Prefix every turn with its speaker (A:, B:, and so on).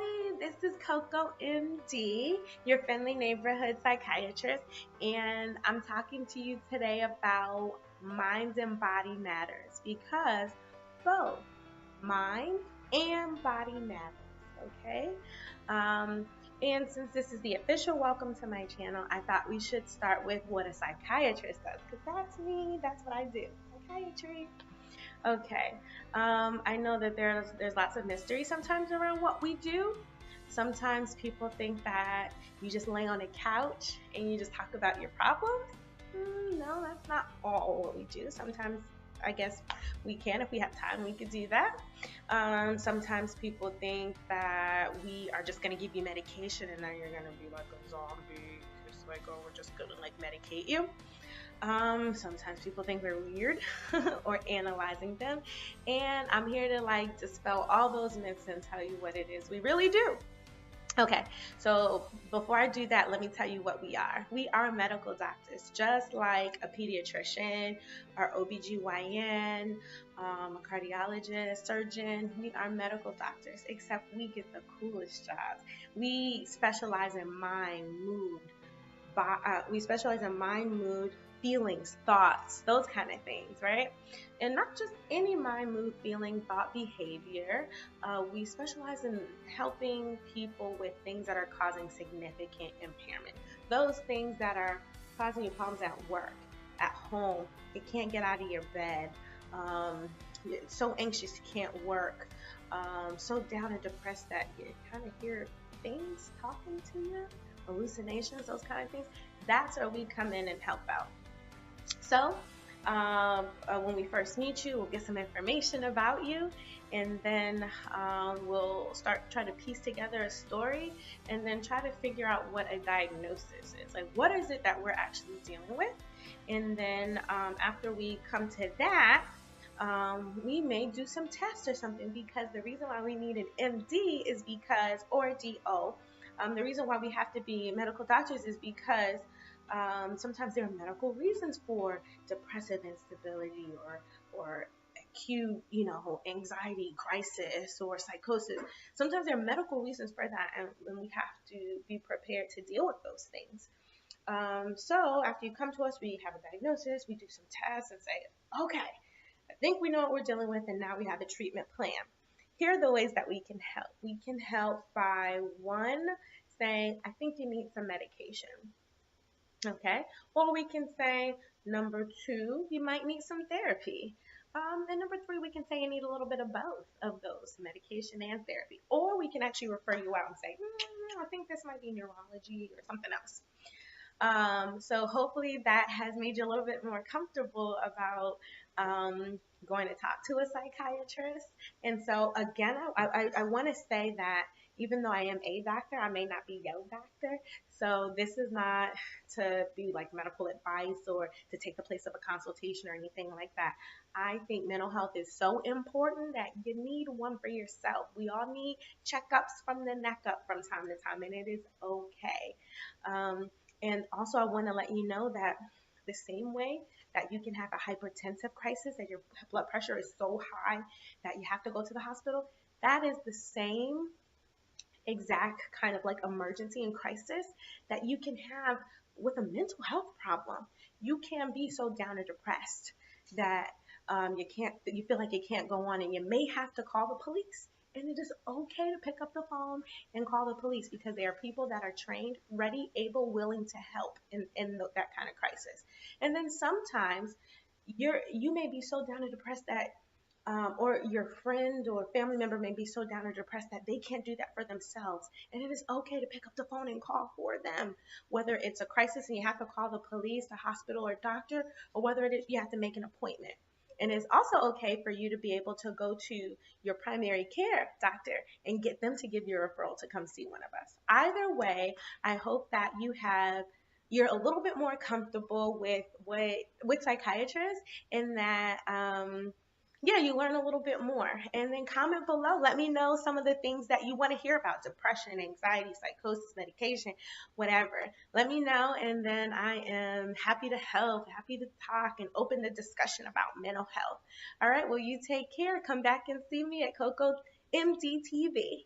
A: everybody. This is Coco MD, your friendly neighborhood psychiatrist, and I'm talking to you today about mind and body matters because both mind and body matters, okay? Um, and since this is the official welcome to my channel, I thought we should start with what a psychiatrist does because that's me, that's what I do, psychiatry. Okay. I know that there's lots of mystery sometimes around what we do. Sometimes people think that you just lay on a couch and you just talk about your problems. No, that's not all what we do. Sometimes I guess we can, if we have time, we could do that. Sometimes people think that we are just going to give you medication and then you're going to be like a zombie. It's like, oh, we're just going to like medicate you. Sometimes people think we're weird or analyzing them, and I'm here to like dispel all those myths and tell you what it is we really do. Okay, so before I do that, let me tell you what we are. We are medical doctors, just like a pediatrician or OBGYN, a cardiologist, surgeon. We are medical doctors, except we get the coolest jobs. We specialize in mind, mood, we specialize in mind, mood, feelings, thoughts, those kind of things, right? And not just any mind, mood, feeling, thought, behavior. We specialize in helping people with things that are causing significant impairment. Those things that are causing you problems at work, at home. You can't get out of your bed. You're so anxious you can't work. So down and depressed that you kind of hear things talking to you, hallucinations, those kind of things. That's where we come in and help out. So when we first meet you, we'll get some information about you, and then we'll start trying to piece together a story and then try to figure out what a diagnosis is. Like, what is it that we're actually dealing with? And then after we come to that, we may do some tests or something, because the reason why we need an MD is because, or DO, the reason why we have to be medical doctors is because sometimes there are medical reasons for depressive instability or acute, anxiety crisis or psychosis. Sometimes there are medical reasons for that, and we have to be prepared to deal with those things. So after you come to us, we have a diagnosis, we do some tests and say, okay, I think we know what we're dealing with, and now we have a treatment plan. Here are the ways that we can help. We can help by, one, saying, I think you need some medication. Okay, or we can say, number two, you might need some therapy. And number three, we can say you need a little bit of both of those, medication and therapy. Or we can actually refer you out and say, I think this might be neurology or something else. So hopefully that has made you a little bit more comfortable about going to talk to a psychiatrist. And so again, I want to say that even though I am a doctor, I may not be your doctor. So this is not to be like medical advice or to take the place of a consultation or anything like that. I think mental health is so important that you need one for yourself. We all need checkups from the neck up from time to time, and it is okay. And also, I want to let you know that the same way that you can have a hypertensive crisis, that your blood pressure is so high that you have to go to the hospital, that is the same exact kind of like emergency and crisis that you can have with a mental health problem. You can be so down and depressed that you feel like you can't go on, and you may have to call the police. And it is okay to pick up the phone and call the police, because there are people that are trained, ready, able, willing to help in that kind of crisis. And then sometimes you may be so down and depressed that or your friend or family member may be so down or depressed that they can't do that for themselves. And it is okay to pick up the phone and call for them, whether it's a crisis and you have to call the police, the hospital, or doctor, or whether it is you have to make an appointment. And it's also okay for you to be able to go to your primary care doctor and get them to give you a referral to come see one of us. Either way, I hope that you're a little bit more comfortable with psychiatrists, in that you learn a little bit more. And then comment below. Let me know some of the things that you want to hear about: depression, anxiety, psychosis, medication, whatever. Let me know, and then I am happy to help, happy to talk and open the discussion about mental health. All right, well, you take care. Come back and see me at Coco MD TV.